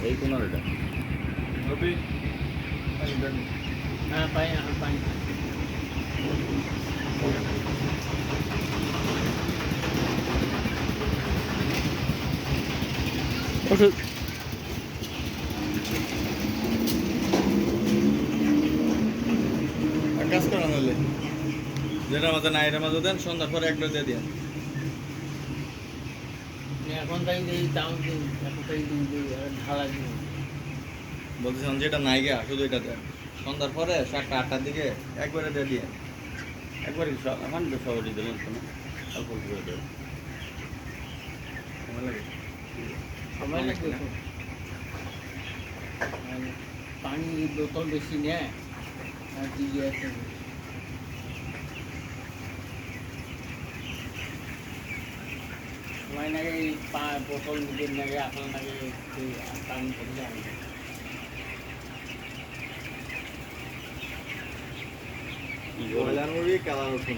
এই কোনার এটা রবি হ্যাঁ পাই পাই ওষুধ এক কাজ করা নাহলে যেটা মাঝে না এটার মাঝে দেন সন্ধ্যার পরে একটা দিয়ে দিন এখন তাই এই দাম দিন এখন তাই দিন ঢালা দিন বলতেছিলাম যেটা নাই গা শুধু এটা দেন সন্ধ্যার পরে 7টা 8টার দিকে একবারে দিয়ে দিয়ে একবার সব এখন তো সবারই দিলেন শোনো অল্প অল্প করে দেবেন সময় লাগে সময় লাগবে তো পানি বোতল বেশি নেয় আর দিয়ে আছে সময় লাগে বোতল নিজের লাগে আপনার লাগে পানি করলে আনবে কি করে ব্রয়লার মুরগি কালার রসুন